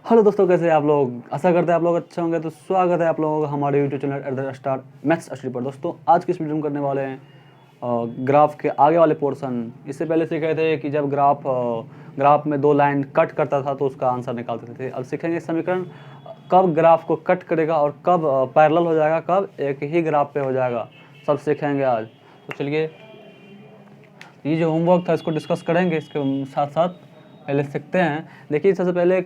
Hello दोस्तों, कैसे हैं आप लोग। आशा करते हैं आप लोग अच्छे होंगे। तो स्वागत है आप लोगों का हमारे YouTube channel at the star maths study पर। दोस्तों आज की इस वीडियो में करने वाले हैं ग्राफ के आगे वाले पोर्शन। इससे पहले सीखे थे कि जब ग्राफ में दो लाइन कट करता था तो उसका आंसर निकालते थे। अब सीखेंगे समीकरण कब ग्राफ को कट करेगा और कब पैरेलल हो जाएगा, कब एक ही ग्राफ पे हो जाएगा, सब सीखेंगे आज। तो चलिए, ये जो होमवर्क था इसको डिस्कस करेंगे। इसके साथ साथ पहले सीखते हैं। देखिए, सबसे पहले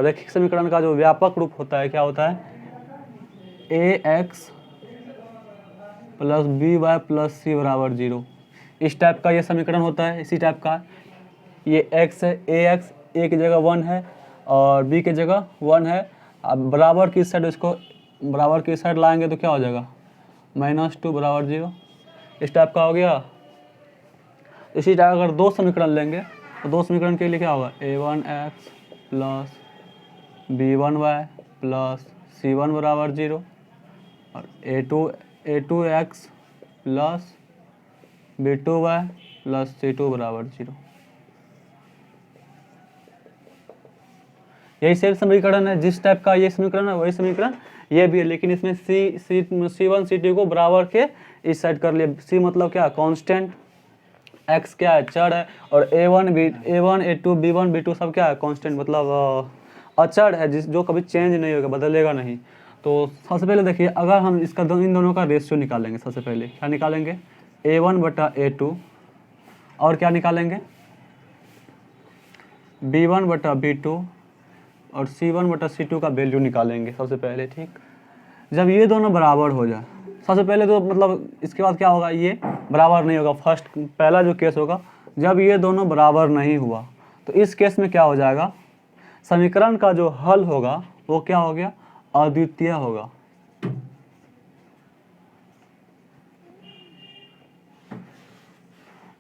रैखिक समीकरण का जो व्यापक रूप होता है क्या होता है, ax plus b y plus c बराबर 0। इस टाइप का ये समीकरण होता है, इसी टाइप का। ये x है, ax a की जगह 1 है और b की जगह 1 है। अब बराबर की साइड, इसको बराबर की साइड लाएंगे तो क्या हो जाएगा, -2 बराबर 0। इस टाइप का हो गया। इसी टाइप अगर दो समीकरण लेंगे तो दो समीकरण के लिए क्या होगा, a1x plus b1y plus c1 बराबर 0 और a2x plus b2y plus c2 बराबर 0। यही सेम समीकरण है। जिस टाइप का ये समीकरण है वही समीकरण ये भी है, लेकिन इसमें c1 c2 को बराबर के इस साइड कर लिए। c मतलब क्या, कांस्टेंट, x क्या है, चर है, और a1 a2 b1 b2 सब क्या है, कांस्टेंट, मतलब अचर है, जो कभी चेंज नहीं होगा, बदलेगा नहीं। तो सबसे पहले देखिए, अगर हम इसका इन दोनों का रेशियो निकालेंगे, सबसे पहले क्या निकालेंगे, a1 बटा a2, और क्या निकालेंगे, b1 बटा b2 और c1 बटा c2 का वैल्यू निकालेंगे सबसे पहले। ठीक, जब ये दोनों बराबर हो जाए, सबसे पहले तो मतलब इसके बाद क्या होगा, ये बराबर नहीं होगा। पहला जो केस होगा, जब ये दोनों बराबर नहीं हुआ तो इस केस में क्या हो जाएगा, समीकरण का जो हल होगा वो क्या हो गया, अद्वितीय होगा।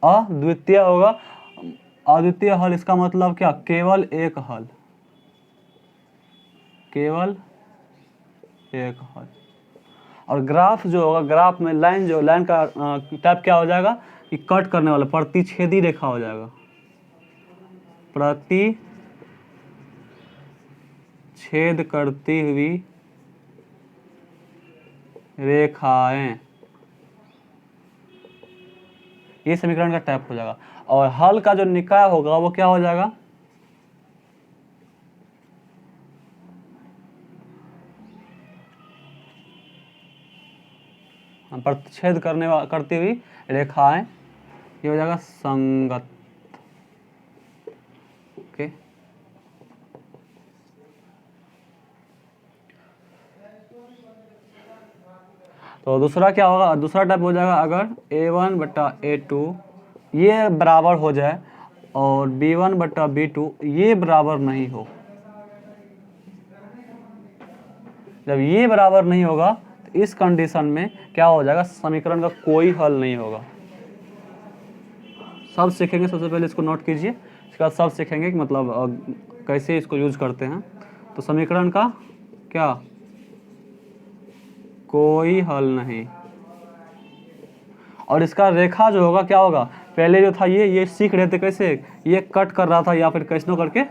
अद्वितीय होगा। अद्वितीय हल इसका मतलब क्या, केवल एक हल, केवल एक हल। और ग्राफ जो होगा, ग्राफ में लाइन का टाइप क्या हो जाएगा कि कट करने वाला प्रतिच्छेदी रेखा हो जाएगा। प्रतिच्छेद करती हुई रेखाएं, ये समीकरण का टाइप हो जाएगा। और हल का जो निकाय होगा वो क्या हो जाएगा, प्रतिच्छेद करती हुई रेखाएं, ये हो जाएगा संगत। ओके, तो दूसरा क्या होगा, दूसरा टाइप हो जाएगा, अगर a1 बटा a2 ये बराबर हो जाए और b1 बटा b2 ये बराबर नहीं हो। जब ये बराबर नहीं होगा तो इस कंडीशन में क्या हो जाएगा, समीकरण का कोई हल नहीं होगा। सब सीखेंगे, सबसे पहले इसको नोट कीजिए, इसके बाद सब सीखेंगे कि मतलब कैसे इसको यूज करते हैं। तो समीकरण का क्या, कोई हल नहीं। और इसका रेखा जो होगा क्या होगा, पहले जो था ये सीख रहे थे कैसे, ये कट कर रहा था या फिर कैसनो करके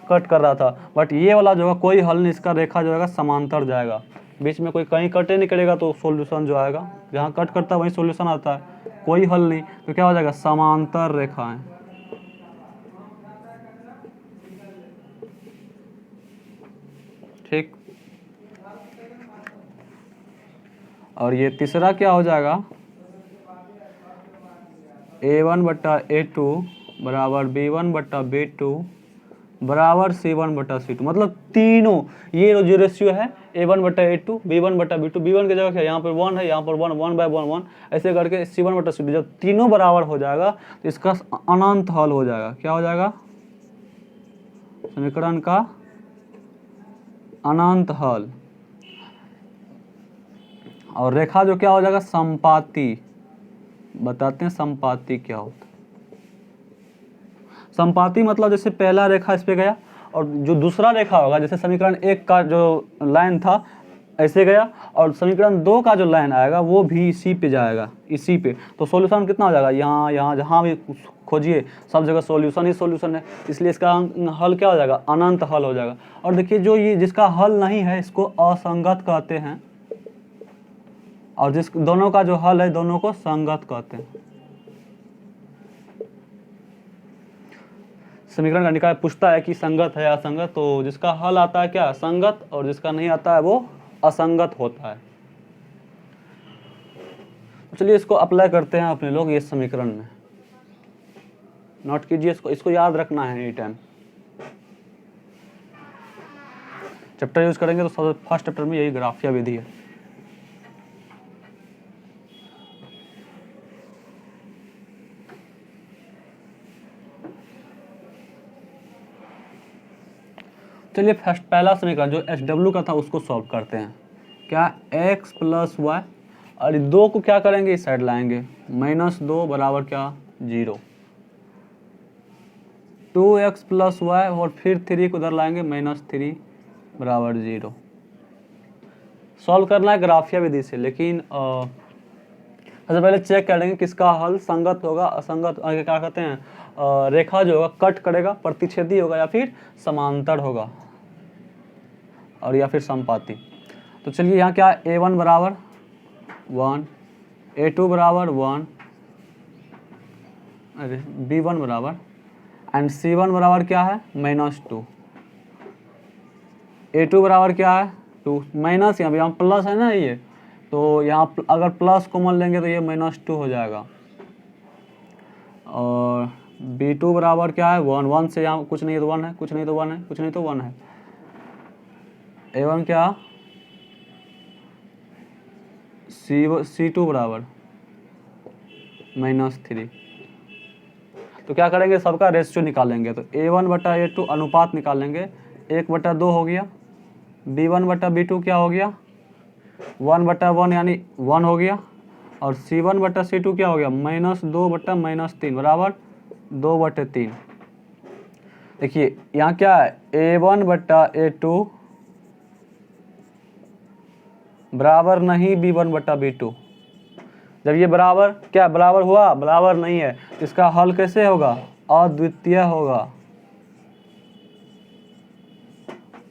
कट कर रहा था, बट ये वाला जो होगा कोई हल नहीं, इसका रेखा जो है समांतर जाएगा, बीच में कोई कहीं कटे नहीं करेगा तो सॉल्यूशन जो आएगा, जहाँ कट करता है वहीं सॉल्यूशन आता है, कोई हल नहीं, तो क्या हो जाएगा, समांतर रेखाएं। ठीक, और ये तीसरा क्या हो जाएगा, a1 बटा a2 बराबर b1 बटा b2 बराबर c1 बटा c2। मतलब तीनों ये जो रेशियो है a1 बटा a2 b1 बटा b2, b1 की जगह क्या, यहाँ पर 1 है, यहाँ पर 1 ऐसे करके c1 बटा c2, जब तीनों बराबर हो जाएगा तो इसका अनंत हल हो जाएगा। क्या हो जाएगा, समीकरण का अनंत हल। और रेखा जो क्या हो जाएगा, संपाती। बताते हैं संपाती क्या होता है। संपाती मतलब जैसे पहला रेखा इस पे गया और जो दूसरा रेखा होगा, जैसे समीकरण एक का जो लाइन था ऐसे गया, और समीकरण 2 का जो लाइन आएगा वो भी इसी पे जाएगा, इसी पे। तो सॉल्यूशन कितना हो जाएगा, यहाँ यहाँ जहाँ भी खोजिए सब जगह सॉल्यूशन ही सॉल्यूशन है, इसलिए इसका हल क्या हो जाएगा, अनंत हल हो जाएगा। और देखिए जो ये जिसका हल नहीं है इसको असंगत कहते हैं, और जिस दोनों का जो हल है दोनों को संगत कहते हैं। समीकरण का निकाय पूछता है कि संगत है असंगत, तो जिसका हल आता है क्या, संगत, और जिसका नहीं आता है वो असंगत होता है। तो चलिए इसको अप्लाई करते हैं अपने लोग ये समीकरण में। नोट कीजिए इसको याद रखना है एनी टाइम। चैप्टर यूज करेंगे तो सबसे फर्स्ट चैप्टर में यही ग्राफिया विधि है। चलिए फर्स्ट पहला समीकरण जो SW का था उसको सॉल्व करते हैं। क्या, x प्लस वाई, और 2 को क्या करेंगे, इस साइड लाएंगे, -2 बराबर क्या, 0। 2x प्लस वाई और फिर 3 को उधर लाएंगे, -3 बराबर 0। सॉल्व करना है ग्राफिया विधि से, लेकिन सबसे पहले चेक कर लेंगे किसका हल संगत होगा असंगत, क्या कहते हैं, रेखा जो होगा कट करेगा, प्रतिच्छेदी होगा या फिर समांतर होगा, और या फिर समपाती। तो चलिए यहाँ क्या है, A1 बराबर 1, A2 बराबर 1, अरे B1 बराबर, एंड C1 बराबर क्या है, -2। A2 बराबर क्या है, 2, माइनस यहाँ प्लस है ना ये, तो यहाँ अगर प्लस कॉमन लेंगे तो ये -2 हो जाएगा। और B2 बराबर क्या है, 1, 1 से यहाँ कुछ नहीं तो 1 है, कुछ नहीं तो 1 है, कुछ नहीं तो 1 है। A1 क्या, C2 बराबर -3। तो क्या करेंगे, सबका रेशियो निकालेंगे, तो A1 बटा A2 अनुपात निकालेंगे, 1/2 हो गया, B1 बटा B2 क्या हो गया, 1/1 यानी 1 हो गया, और C1 बटा C2 क्या हो गया, -2 बटा -3 बराबर 2/3। देखिए यहाँ क्या है, A1 बटा A2 बराबर नहीं B1 बटा B2। जब ये बराबर क्या बराबर हुआ, बराबर नहीं है, इसका हल कैसे होगा, अद्वितीय होगा,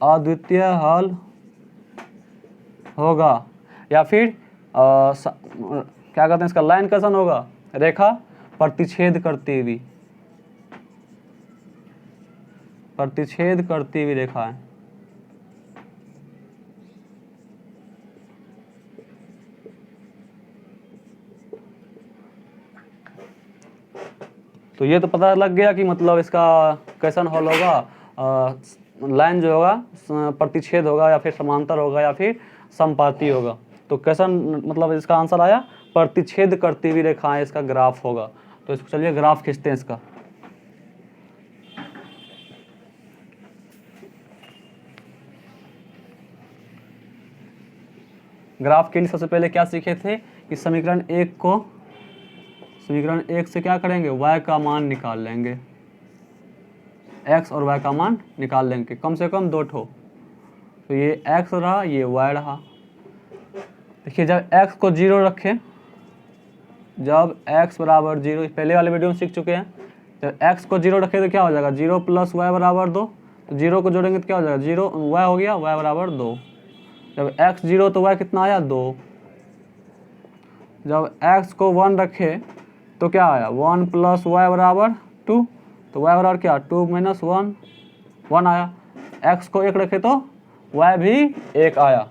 अद्वितीय हल होगा, या फिर क्या कहते हैं इसका लाइन कैसन होगा, रेखा प्रतिच्छेद करती हुई, प्रतिच्छेद करती हुई रेखा है। तो ये तो पता लग गया कि मतलब इसका कैसन हल होगा, लाइन जो होगा प्रतिच्छेद होगा या फिर समांतर होगा या फिर समपाती होगा। तो कैसन मतलब इसका आंसर आया, प्रतिच्छेद करती हुई रेखाएं इसका ग्राफ होगा। तो इसको चलिए ग्राफ खींचते हैं इसका। ग्राफ के लिए सबसे पहले क्या सीखे थे कि समीकरण 1 से क्या करेंगे, y का मान निकाल लेंगे, x और y का मान निकाल लेंगे, कम से कम 2 ठो। तो ये x रहा, ये y रहा। देखिए जब x को 0 रखें, जब x बराबर 0, पहले वाले वीडियो में सीख चुके हैं, जब x को 0 रखें तो क्या हो जाएगा, 0 + y बराबर 2। तो 0 को जोड़ेंगे तो क्या हो जाएगा, 0 y हो गया, y बराबर 2। जब x 0 तो y कितना आया, 2। जब x को 1 रखे तो क्या आया, 1 + y बराबर 2। तो y बराबर क्या, 2 - 1, 1 आया। x को 1 रखे तो y भी 1 आया।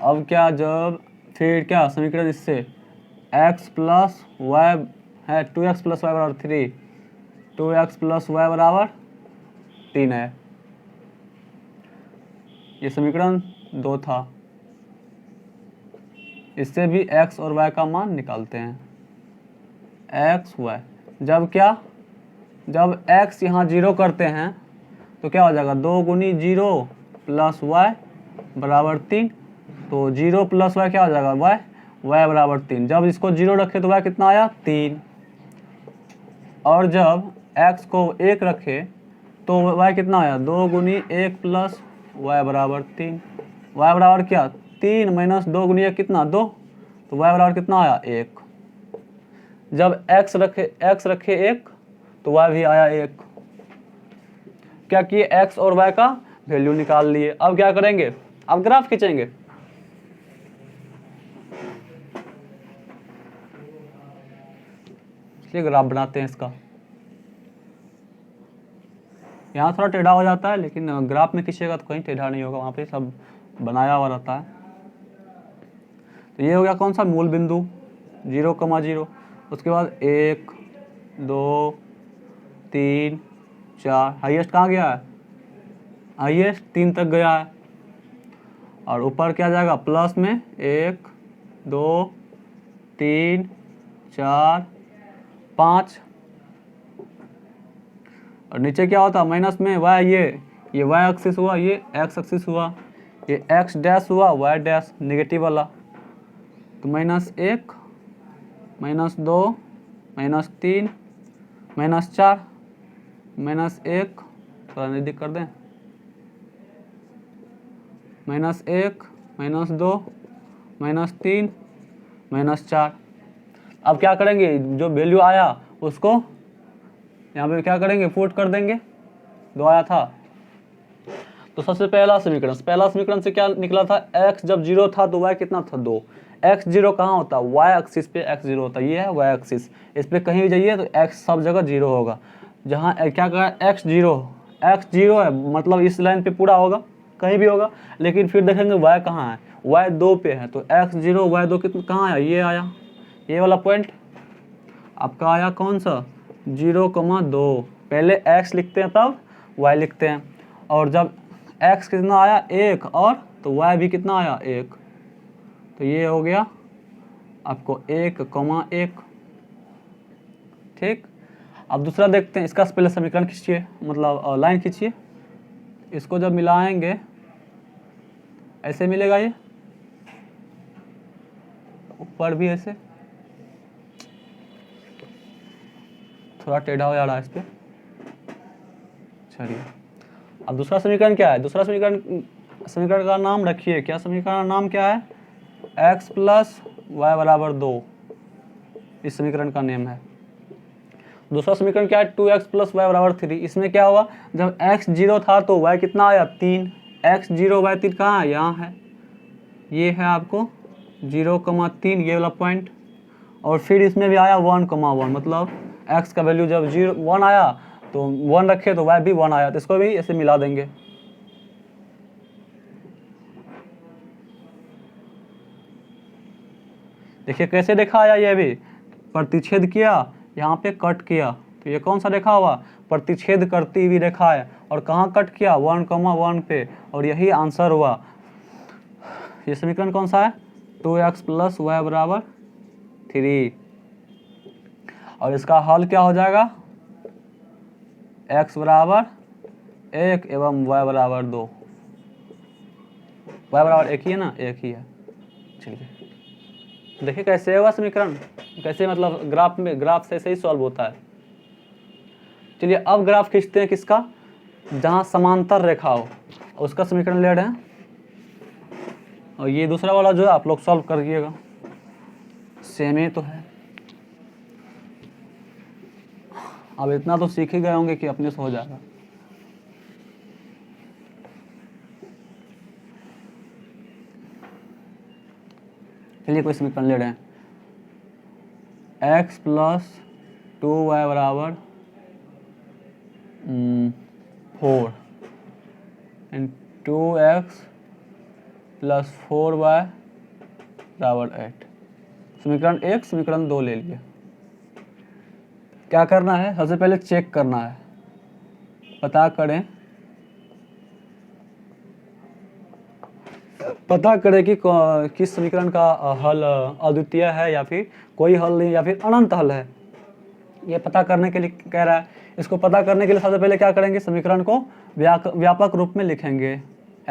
अब क्या, जब फिर क्या समीकरण इससे x + y है, 2x + y बराबर 3, 2x + y बराबर 3 है। ये समीकरण 2 था। इससे भी x और y का मान निकालते हैं, x y। जब क्या, जब x यहाँ 0 करते हैं तो क्या हो जाएगा, 2 × 0 + y बराबर 3। तो 0 + y क्या हो जाएगा, y बराबर 3। जब इसको 0 रखे तो y कितना आया, 3। और जब x को 1 रखे तो y कितना आया, 2 × 1 + y बराबर 3, वाई बराबर क्या 3 माइनस 2 गुणिया कितना 2, तो वाई बराबर कितना आया 1। जब x रखे 1 तो y भी आया 1। क्या किए x और y का वैल्यू निकाल लिए। अब क्या करेंगे, अब ग्राफ खींचेंगे। इसलिए ग्राफ बनाते हैं इसका। यहाँ थोड़ा टेढ़ा हो जाता है, लेकिन ग्राफ में खींचेगा तो कहीं टेढ़ा नहीं होगा, वहाँ पे सब बनाया हुआ रहता है। तो ये हो गया कौन सा मूल बिंदु 0,0। उसके बाद 1 2 3 4, हाईएस्ट कहाँ गया है, हाईएस्ट 3 तक गया है। और ऊपर क्या जाएगा प्लस में 1 2 3 4 5, और नीचे क्या होता है माइनस में y, ये y एक्सिस हुआ, ये x एक्सिस हुआ, ये x डैश हुआ, y डैश नेगेटिव वाला। तो -1 -2 -3 -4 -1, थोड़ा नज़दीक कर दें, -1 -2 -3 -4। अब क्या करेंगे, जो वैल्यू आया उसको यहाँ पे क्या करेंगे पुट कर देंगे, 2 आया था। तो सबसे पहला समीकरण से क्या निकला था, x जब 0 था तो y कितना था 2। x 0 कहाँ होता है, y एक्सिस पे x 0 होता है, ये है y एक्सिस। इस पे कहीं भी जाइए तो x सब जगह 0 होगा। जहाँ क्या कहा x 0 है, मतलब इस लाइन पे पूरा होगा, कहीं भी होगा। लेकिन फिर देखेंगे y कहाँ है, y 2 पे है, तो x 0 y 2 कितना कहाँ आया, ये आया, ये वाला पॉइंट आपका आया कौन सा 0,2। पहले x लिखते हैं तब y लिखते हैं, और जब x कितना आया 1 और तो y भी कितना आया 1, तो ये हो गया आपको 1,1। ठीक। अब दूसरा देखते हैं, इसका पहले समीकरण खींचिए, मतलब लाइन खींचिए। इसको जब मिलाएंगे ऐसे मिलेगा, ये ऊपर भी ऐसे, थोड़ा टेढ़ा हो जा रहा है इस पे। चलिए अब दूसरा समीकरण क्या है, दूसरा समीकरण का नाम रखिए, क्या समीकरण का नाम क्या है, x प्लस वाई बराबर 2, इस समीकरण का नेम है। दूसरा समीकरण क्या है 2x प्लस वाई बराबर 3। इसमें क्या हुआ, जब x 0 था तो y कितना आया 3, x 0 y 3 कहाँ है, यहाँ है, ये है आपको 0,3 ये वाला पॉइंट। और फिर इसमें भी आया 1,1, मतलब x का वैल्यू जब 1 आया तो 1 रखे तो y भी 1 आया, तो इसको भी ऐसे मिला देंगे। देखिए कैसे देखा आया, ये भी प्रतिच्छेद किया, यहाँ पे कट किया, तो ये कौन सा रेखा हुआ, प्रतिच्छेद करती हुई रेखा है। और कहाँ कट किया 1,1 पे, और यही आंसर हुआ। ये समीकरण कौन सा है 2x प्लस वाई बराबर 3, और इसका हल क्या हो जाएगा x बराबर 1 एवं y बराबर 2। y बराबर 1 ही है ना, 1 ही है। चलिए देखिए कैसे होगा समीकरण, कैसे मतलब ग्राफ से ऐसे ही सॉल्व होता है। चलिए अब ग्राफ खींचते हैं किसका, जहाँ समांतर रेखा हो उसका समीकरण ले रहे हैं। और ये दूसरा वाला जो है आप लोग सॉल्व करिएगा, सेम ही तो है। अब इतना तो सीख ही गए होंगे कि अपने से हो जाएगा। चलिए कोई समीकरण ले रहे हैं, x प्लस 2y बराबर 4 एंड 2x प्लस 4y बराबर 8। समीकरण 1 समीकरण 2 ले लिए। क्या करना है, सबसे पहले चेक करना है, पता करें कि किस समीकरण का हल अद्वितीय है या फिर कोई हल नहीं या फिर अनंत हल है। ये पता करने के लिए कह रहा है। इसको पता करने के लिए सबसे पहले क्या करेंगे, समीकरण को व्यापक रूप में लिखेंगे।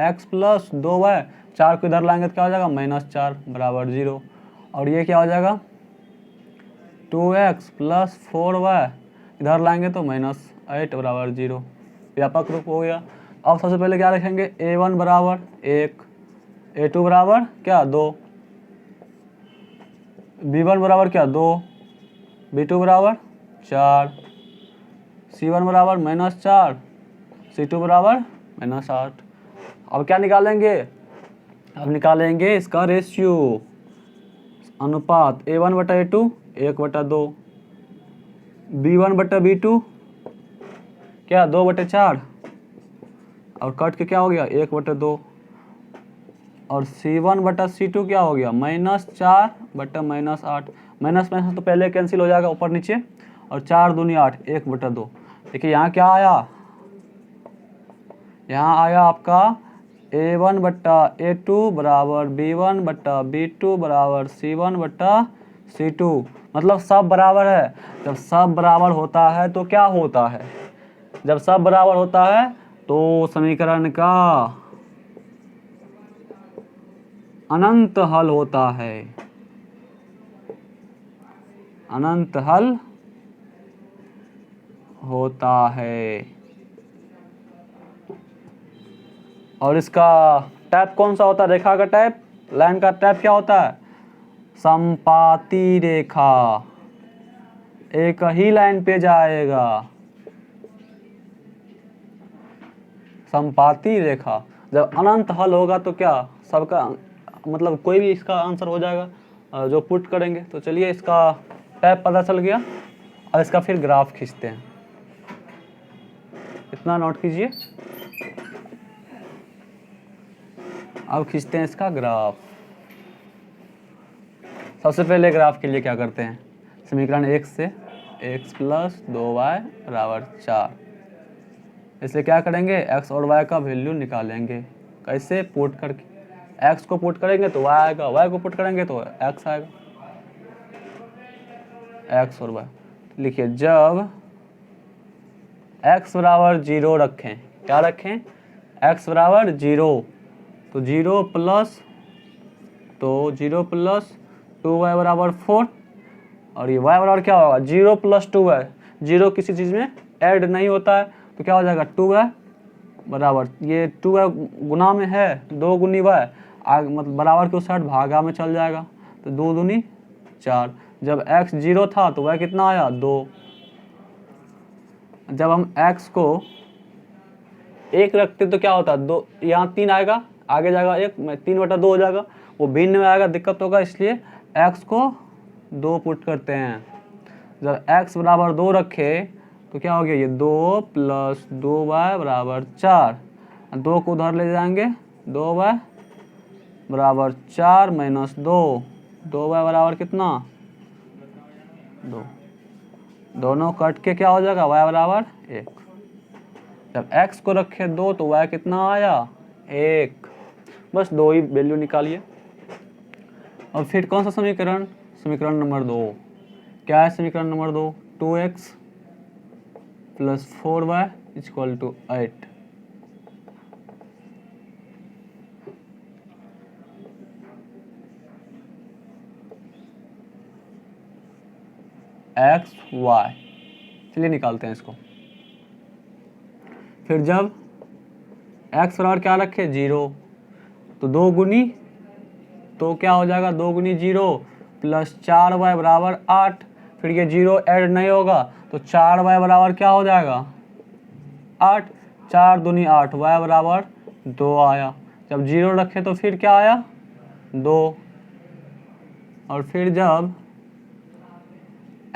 x प्लस 2y, 4 को इधर लाएंगे तो क्या हो जाएगा -4 बराबर 0। और ये क्या हो जाएगा 2x प्लस 4y, इधर लाएंगे तो -8 बराबर 0। व्यापक रूप हो गया। अब सबसे पहले क्या लिखेंगे a1 बराबर 1, A2 बराबर क्या 2, B1 बराबर क्या 2, B2 बराबर 4, C1 बराबर -4, C2 बराबर -8। अब क्या निकालेंगे, अब निकालेंगे इसका रेशियो, अनुपात A1/A2 1/2, B1/B2 क्या 2/4, और कट के क्या हो गया 1/2, और C1/C2 क्या हो गया -4/-8। माइनस माइनस तो पहले कैंसिल हो जाएगा ऊपर नीचे, और 4 दूनी 8 1/2। देखिए यहाँ क्या आया, यहाँ आया आपका A1/A2 बराबर B1/B2 बराबर C1/C2। मतलब सब बराबर है। जब सब बराबर होता है तो क्या होता है, जब सब बराबर होता है तो समीकरण का अनंत हल होता है, अनंत हल होता है। और इसका टाइप कौन सा होता है, रेखा का टाइप, लाइन का टाइप क्या होता है, समपाती रेखा, एक ही लाइन पे जाएगा, समपाती रेखा। जब अनंत हल होगा तो क्या सबका मतलब कोई भी इसका आंसर हो जाएगा जो पुट करेंगे। तो चलिए इसका टाइप पता चल गया, और इसका फिर ग्राफ खींचते हैं। इतना नोट कीजिए, अब खींचते हैं इसका ग्राफ। सबसे पहले ग्राफ के लिए क्या करते हैं, समीकरण 1 से x + 2y बराबर 4, इसलिए क्या करेंगे x और y का वैल्यू निकालेंगे। कैसे, पुट करके, x को पुट करेंगे तो y आएगा, y को पुट करेंगे तो x आएगा, x और y। लिखिए जब x बराबर 0 रखें, क्या रखें, x बराबर 0, तो 0 + 2y बराबर 4, और ये y बराबर क्या होगा 0 + 2y, 0 किसी चीज़ में ऐड नहीं होता है तो क्या हो जाएगा 2y बराबर, ये 2y गुना में है 2 गुनी y, मतलब बराबर के उस साइड भागा में चल जाएगा, तो 2 दूनी 4। जब x 0 था तो y कितना आया 2। जब हम x को 1 रखते तो क्या होता, 2 यहाँ 3 आएगा, आगे जाएगा 1, 3/2 हो जाएगा, वो भिन्न में आएगा, दिक्कत होगा, इसलिए x को 2 पुट करते हैं। जब x बराबर 2 रखे तो क्या हो गया, ये 2 + 2y बराबर 4, 2 को उधर ले जाएंगे, 2y बराबर 4 - 2, 2y बराबर कितना 2, दोनों कट के क्या हो जाएगा y बराबर 1। जब x को रखे 2 तो y कितना आया 1, बस 2 ही वैल्यू निकालिए। और फिर कौन सा समीकरण, समीकरण नंबर 2, क्या है समीकरण number 2, 2x + 4y = 8। x y, चलिए निकालते हैं इसको। फिर जब x बराबर क्या रखे 0, तो 2 गुनी, तो क्या हो जाएगा 2 गुनी 0 + 4y बराबर 8, फिर ये 0 ऐड नहीं होगा तो 4y बराबर क्या हो जाएगा 8, 4 दूनी 8, y बराबर 2 आया। जब 0 रखे तो फिर क्या आया 2, और फिर जब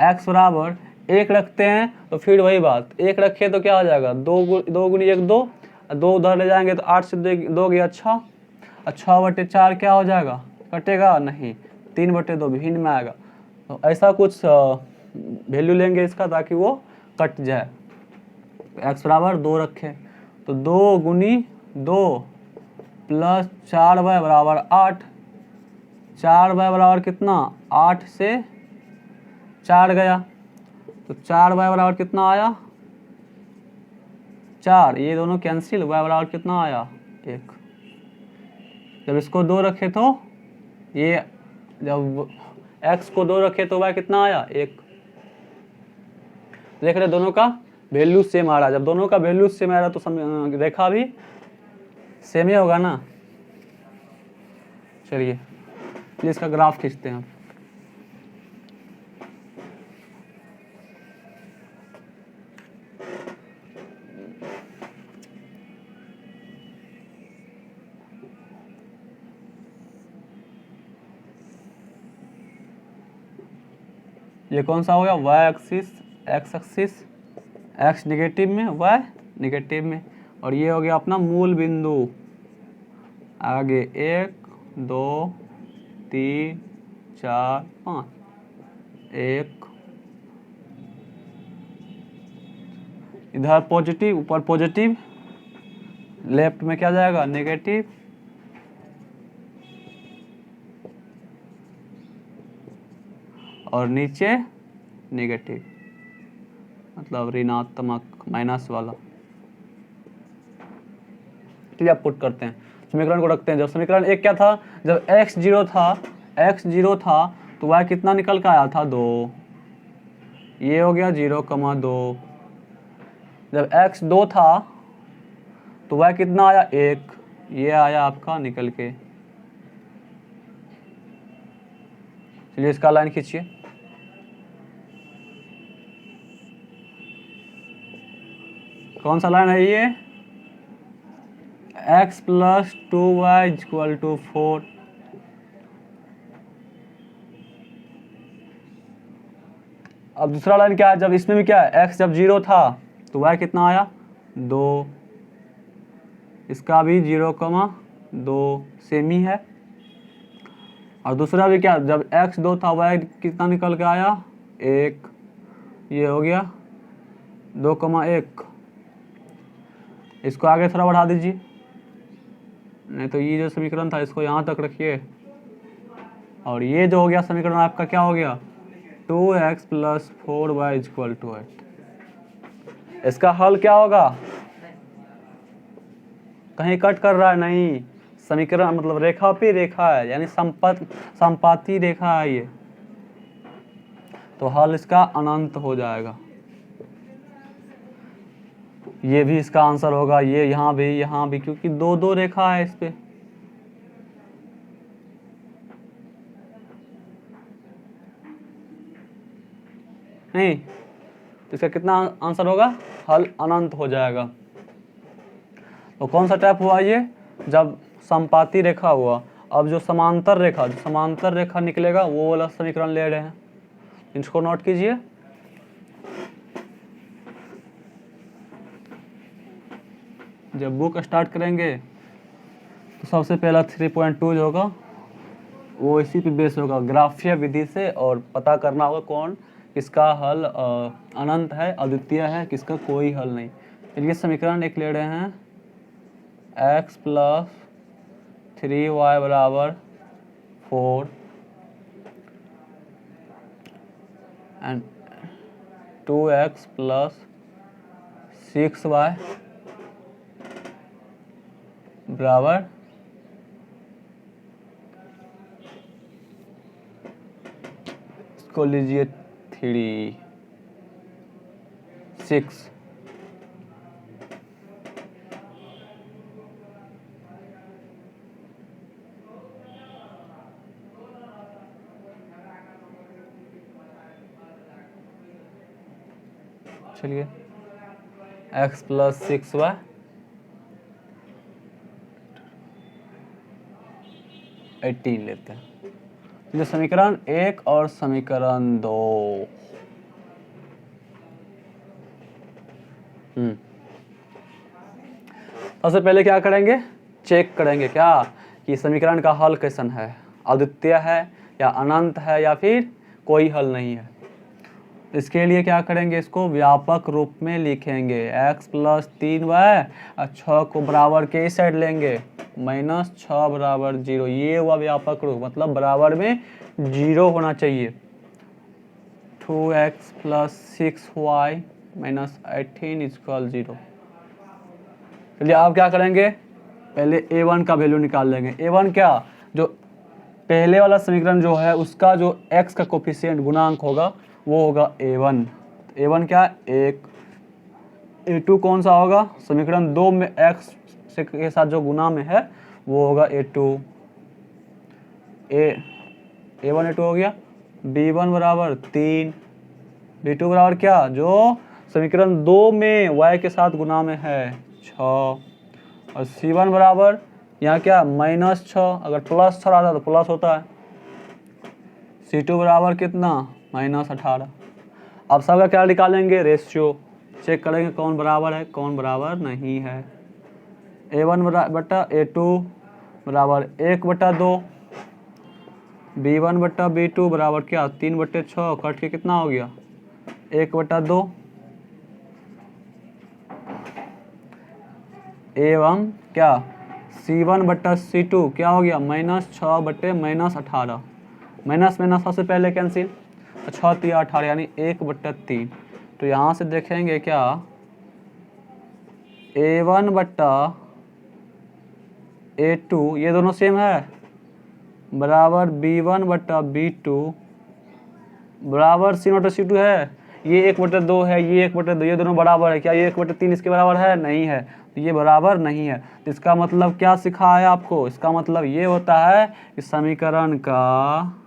x बराबर 1 रखते हैं तो फिर वही बात, 1 रखे तो क्या हो जाएगा 2 गुनी 1 2, 2 उधर ले जाएंगे तो 8 से 2 गया 6, 6/4 क्या हो जाएगा, कटेगा नहीं, 3/2 भिन्न में आएगा। तो ऐसा कुछ वैल्यू लेंगे इसका ताकि वो कट जाए। x बराबर 2 रखे तो 2 गुनी 2 + 4y बराबर 8, 4y बराबर कितना 8 से 4 गया, तो 4y बराबर कितना आया 4, ये दोनों कैंसिल, y बराबर कितना आया 1। जब इसको 2 रखे तो ये, जब x को 2 रखे तो y कितना आया 1। देख रहे दोनों का वैल्यू सेम आ रहा है, जब दोनों का वैल्यू सेम आ रहा है तो रेखा भी सेम ही होगा ना। चलिए इसका ग्राफ खींचते हैं। ये कौन सा हो गया, Y axis, X axis, X negative में, वाई निगेटिव में, और ये हो गया अपना मूल बिंदु। आगे 1 2 3 4 5, 1 इधर पॉजिटिव, ऊपर पॉजिटिव, लेफ्ट में क्या जाएगा, नेगेटिव, और नीचे नेगेटिव, मतलब ऋणात्मक, माइनस वाला। चलिए आप पुट करते हैं, समीकरण को रखते हैं। जब समीकरण एक क्या था, जब x 0 था, x 0 था तो y कितना निकल के आया था, 2। ये हो गया 0,2। जब x 2 था तो y कितना आया, 1। ये आया आपका निकल के। चलिए इसका लाइन खींचिए। कौन सा लाइन है ये, x + 2y = 4। अब दूसरा लाइन क्या है, जब इसमें भी क्या है, x जब 0 था तो y कितना आया, 2। इसका भी 0,2 सेम ही है। और दूसरा भी क्या, जब x 2 था y कितना निकल के आया, 1। ये हो गया 2,1। इसको आगे थोड़ा बढ़ा दीजिए, नहीं तो ये जो समीकरण था इसको यहाँ तक रखिए। और ये जो हो गया समीकरण आपका क्या हो गया, 2x + 4y = 8। इसका हल क्या होगा, कहीं कट कर रहा है नहीं, समीकरण मतलब रेखा पे रेखा है, यानी संपाती रेखा है ये, तो हल इसका अनंत हो जाएगा। ये भी इसका आंसर होगा, ये यहाँ भी, क्योंकि 2 रेखा है इस पे। नहीं तो इसका कितना आंसर होगा, हल अनंत हो जाएगा। तो कौन सा टाइप हुआ ये, जब संपाती रेखा हुआ। अब जो समांतर रेखा निकलेगा वो वाला समीकरण ले रहे हैं, इसको नोट कीजिए। जब बुक स्टार्ट करेंगे तो सबसे पहला 3.2 जो होगा वो इसी पे बेस होगा, ग्राफीय विधि से, और पता करना होगा कौन किसका हल अनंत है, अद्वितीय है, किसका कोई हल नहीं। चलिए समीकरण एक ले रहे हैं, x + 3y = 4 and 2x + 6y = इसको लीजिए 3 6। चलिए x + 6y = 18 लेते हैं। जो समीकरण 1 और समीकरण 2, सबसे पहले क्या करेंगे, चेक करेंगे क्या कि समीकरण का हल कैसन है, अद्वितीय है या अनंत है या फिर कोई हल नहीं है। इसके लिए क्या करेंगे, इसको व्यापक रूप में लिखेंगे, x + 3y और 6 को बराबर के इस साइड लेंगे, -6 = 0। ये हुआ व्यापक रूप, मतलब बराबर में 0 होना चाहिए। 2x + 6y - 18 = 0। चलिए आप क्या करेंगे, पहले a1 का वैल्यू निकाल लेंगे। a1 क्या, जो पहले वाला समीकरण जो है उसका जो x का कोफिशिएंट गुणांक होगा वो होगा a1। a1 क्या, 1। a2 कौन सा होगा, समीकरण 2 में x के साथ जो गुना में है वो होगा a2। A1 A2 हो गया, B1 बराबर 3, B2 बराबर क्या, जो समीकरण 2 में y के साथ गुना में है 6, और C1 बराबर यहाँ क्या -6, अगर प्लस 6 रहता तो प्लस होता है। C2 बराबर कितना -18। अब सबका क्या निकालेंगे, रेशियो चेक करेंगे कौन बराबर है कौन बराबर नहीं है। A1 बटा A2 बराबर 1/2, B1 बटा B2 बराबर क्या 3/6, कट के कितना हो गया 1/2, एवं क्या C1 बटा C2 क्या हो गया -6 बटे -18, माइनस माइनस सबसे पहले कैंसिल, 6 3 18 यानी 1/3। तो यहाँ से देखेंगे क्या A1 बटा A2 ये दोनों सेम है बराबर B1 बटा B2 बराबर C1 बटा C2 है, ये 1/2 है, ये 1/2, ये दोनों बराबर है, क्या ये 1/3 इसके बराबर है, नहीं है, तो ये बराबर नहीं है। तो इसका मतलब क्या सिखाया आपको, इसका मतलब ये होता है कि समीकरण का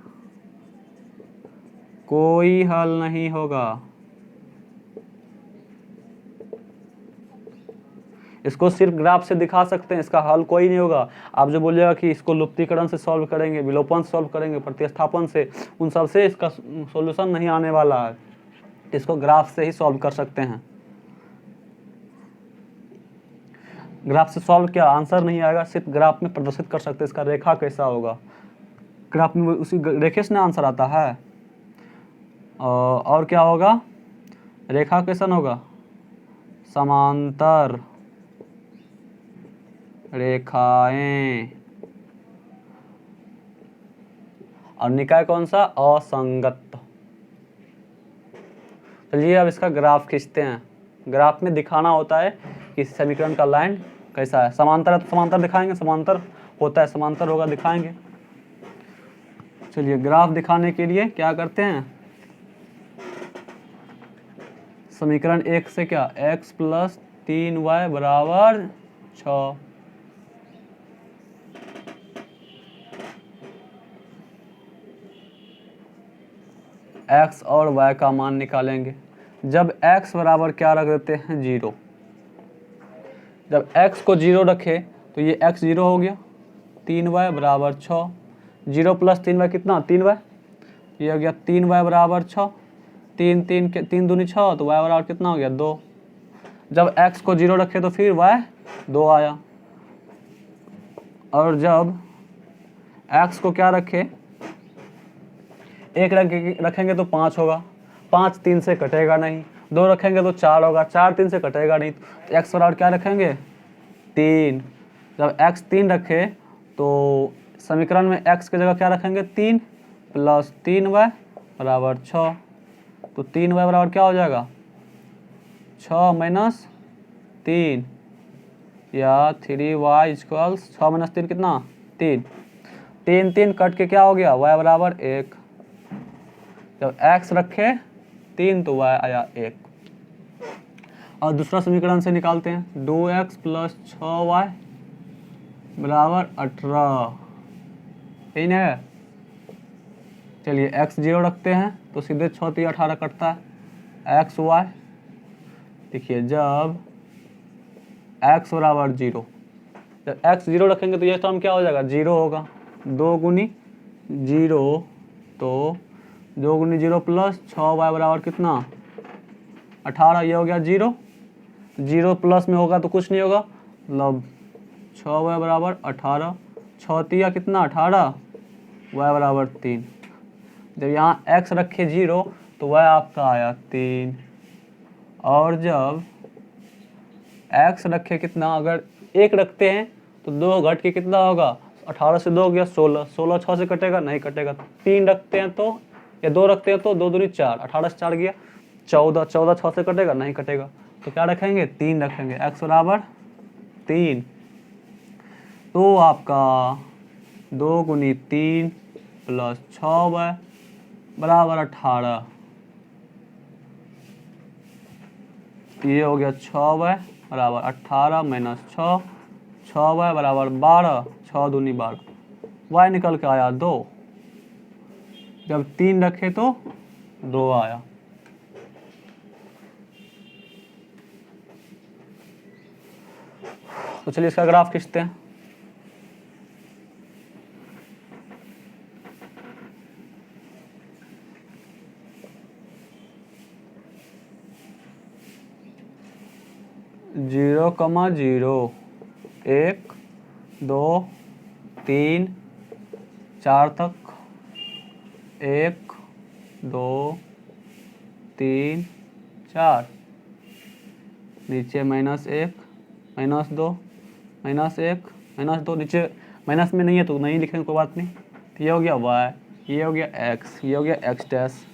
कोई हल नहीं होगा। इसको सिर्फ ग्राफ से दिखा सकते हैं, इसका हल कोई नहीं होगा। आप जो बोलिएगा कि इसको लुप्तीकरण से सॉल्व करेंगे, विलोपन से सॉल्व करेंगे, प्रतिस्थापन से, उन सब से इसका सॉल्यूशन नहीं आने वाला है। इसको ग्राफ से ही सॉल्व कर सकते हैं। ग्राफ से सॉल्व क्या आंसर नहीं आएगा, सिर्फ ग्राफ में प्रदर्शित कर सकते हैं इसका रेखा कैसा होगा। ग्राफ में उसी रेखे से आंसर आता है। और क्या होगा, रेखा कैसा होगा, समांतर रेखाएं, और निकाय कौन सा, असंगत। चलिए अब इसका ग्राफ खींचते हैं। ग्राफ में दिखाना होता है कि समीकरण का लाइन कैसा है। समांतर है तो समांतर दिखाएंगे, समांतर होता है समांतर होगा दिखाएंगे। चलिए ग्राफ दिखाने के लिए क्या करते हैं, समीकरण 1 से क्या x + 3y बराबर 6, x और y का मान निकालेंगे। जब x बराबर क्या रख देते हैं 0, जब x को 0 रखे तो ये x 0 हो गया, 3y बराबर 6, 0 + 3y कितना 3y, ये हो गया 3y बराबर 6, 3 दूनी 6, तो y बराबर कितना हो गया 2। जब x को 0 रखे तो फिर y 2 आया, और जब x को क्या रखे 1 रखेंगे तो 5 होगा, 5 3 से कटेगा नहीं, 2 रखेंगे तो 4 होगा, 4 3 से कटेगा नहीं, तो x बराबर क्या रखेंगे 3। जब x 3 रखे तो समीकरण में x की जगह क्या रखेंगे 3 + 3y बराबर 6, तो 3y बराबर क्या हो जाएगा 6 - 3 या 3y = 6 - 3 कितना 3, 3 3 कट के क्या हो गया y बराबर 1। जब x रखे 3 तो y आया 1। और दूसरा समीकरण से निकालते हैं, 2x + 6y बराबर 18, यही ना है। चलिए x 0 रखते हैं तो सीधे 6 3 18 कटता है, x y देखिए जब x बराबर 0, जब x 0 रखेंगे तो ये टर्म क्या हो जाएगा 0 होगा, 2 गुनी 0, तो 2 गुनी 0 + 6y बराबर कितना 18, ये हो गया 0, 0 प्लस में होगा तो कुछ नहीं होगा, मतलब 6y बराबर 18, 6 3 कितना 18, y बराबर 3। जब यहाँ x रखे 0 तो y आपका आया 3, और जब x रखे कितना, अगर 1 रखते हैं तो 2 घट के कितना होगा 18 से 2 हो गया 16, 16 6 से कटेगा नहीं कटेगा, 3 रखते हैं तो या 2 रखते हैं तो 2 दूनी 4, 18 से 4 गया 14, 14 6 से कटेगा नहीं कटेगा, तो क्या रखेंगे 3 रखेंगे, x बराबर 3। तो आपका 2 गुनी 3 + 6y बराबर 18, ये हो गया 6y बराबर 18 - 6, 6y बराबर 12, 6 दूनी 12, y निकल के आया 2। जब 3 रखे तो 2 आया। तो चलिए इसका ग्राफ खींचते हैं। जीरो कमा जीरो, 1 2 3 4 तक, 1 2 3 4, नीचे -1 -2 -1 -2, नीचे माइनस में नहीं है तो नहीं लिखेंगे, कोई बात नहीं। तो ये हो गया y, ये हो गया x, ये हो गया x डैश,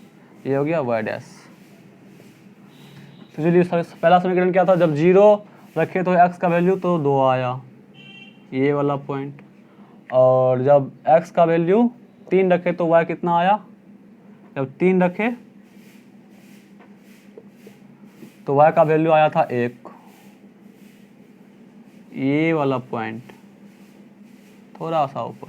ये हो गया y डैश। तो चलिए पहला समीकरण क्या था, जब 0 रखे तो x का वैल्यू तो 2 आया, ये वाला पॉइंट। और जब x का वैल्यू 3 रखे तो y कितना आया, जब 3 रखे तो y का वैल्यू आया था 1, ये वाला पॉइंट थोड़ा सा ऊपर।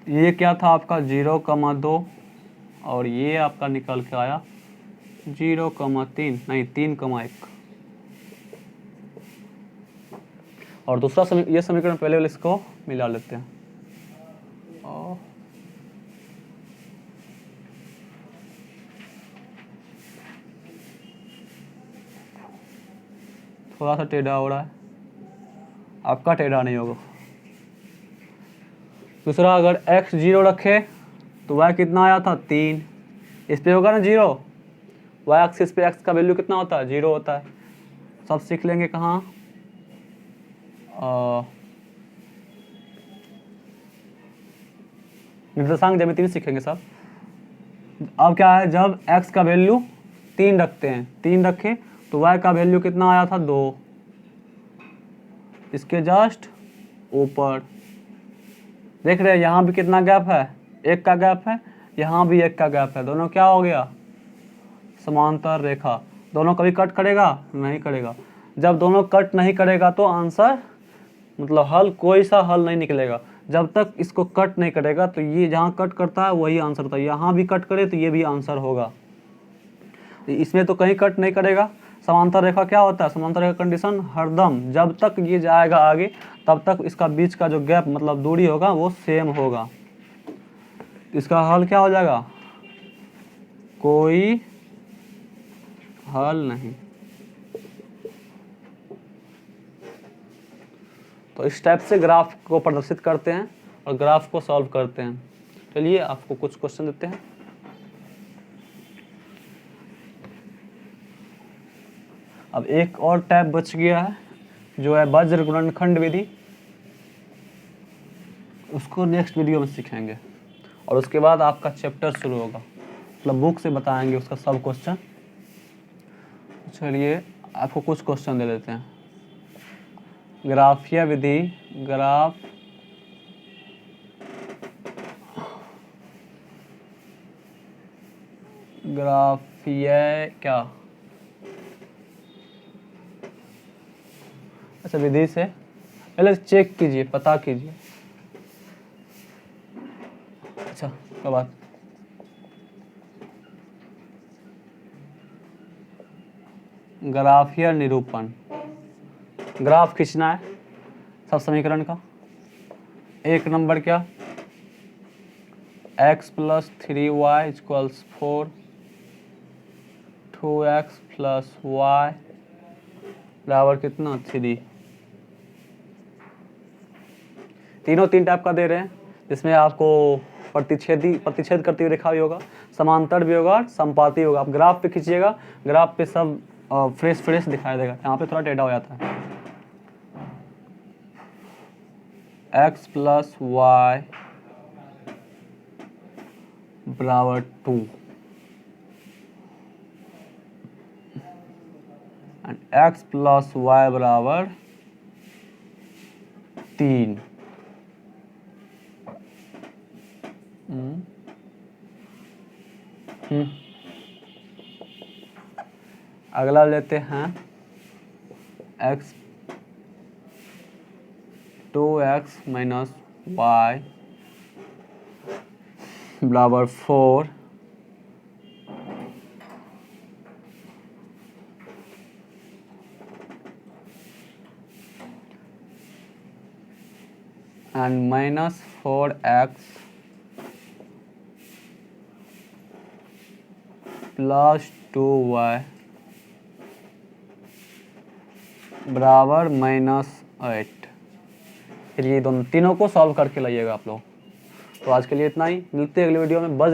ये क्या था आपका 0,2 और ये आपका निकल के आया 0,3 नहीं 3,1। और दूसरा ये समीकरण पहले वाले इसको मिला लेते हैं। थोड़ा सा टेढ़ा हो रहा है, आपका टेढ़ा नहीं होगा। दूसरा, अगर x 0 रखे तो y कितना आया था 3, इस पे होगा ना 0, y एक्सिस पे x का वैल्यू कितना होता है 0 होता है। सब सीख लेंगे कहाँ, निर्देशांक ज्यामिति सीखेंगे सब। अब क्या है, जब x का वैल्यू 3 रखते हैं, 3 रखे तो y का वैल्यू कितना आया था 2, इसके जस्ट ऊपर देख रहे हैं, यहाँ भी कितना गैप है, 1 का गैप है, यहाँ भी 1 का गैप है, दोनों क्या हो गया समांतर रेखा। दोनों कभी कट करेगा नहीं करेगा, जब दोनों कट नहीं करेगा तो आंसर मतलब हल, कोई सा हल नहीं निकलेगा। जब तक इसको कट नहीं करेगा तो ये जहाँ कट करता है वही आंसर होता है, यहाँ भी कट करे तो ये भी आंसर होगा। इसमें तो कहीं कट नहीं करेगा। समांतर रेखा क्या होता है, समांतर रेखा कंडीशन हरदम जब तक ये जाएगा आगे तब तक इसका बीच का जो गैप मतलब दूरी होगा वो सेम होगा। इसका हल क्या हो जाएगा, कोई हल नहीं। तो इस टाइप से ग्राफ को प्रदर्शित करते हैं और ग्राफ को सॉल्व करते हैं। चलिए आपको कुछ क्वेश्चन देते हैं। अब एक और टाइप बच गया है जो है वज्र गुणनखंड विधि, उसको नेक्स्ट वीडियो में सीखेंगे और उसके बाद आपका चैप्टर शुरू होगा, मतलब बुक से बताएंगे उसका सब क्वेश्चन। चलिए आपको कुछ क्वेश्चन दे देते हैं। ग्राफीय विधि, ग्राफीय क्या, अच्छा विधि से पहले चेक कीजिए, पता कीजिए। अच्छा क्या बात, ग्राफीय निरूपण, ग्राफ खींचना है सब समीकरण का। एक नंबर क्या, x + 3y = 4, 2x + y बराबर कितना 3। तीनों 3 टाइप का दे रहे हैं, जिसमें आपको प्रतिच्छेद करती हुई रेखा भी होगा, समांतर भी होगा, संपाती होगा। आप ग्राफ पे खींचिएगा, ग्राफ पे सब फ्रेश दिखाई देगा, यहाँ पे थोड़ा टेढ़ा हो जाता है। x + y बराबर 2 एंड x + y बराबर 3। अगला लेते हैं x 2x माइनस वाई बराबर 4 and minus 4x plus 2y बराबर -8। फिर ये दोनों तीनों को सॉल्व करके लाइएगा आप लोग। तो आज के लिए इतना ही, मिलते हैं अगले वीडियो में। बस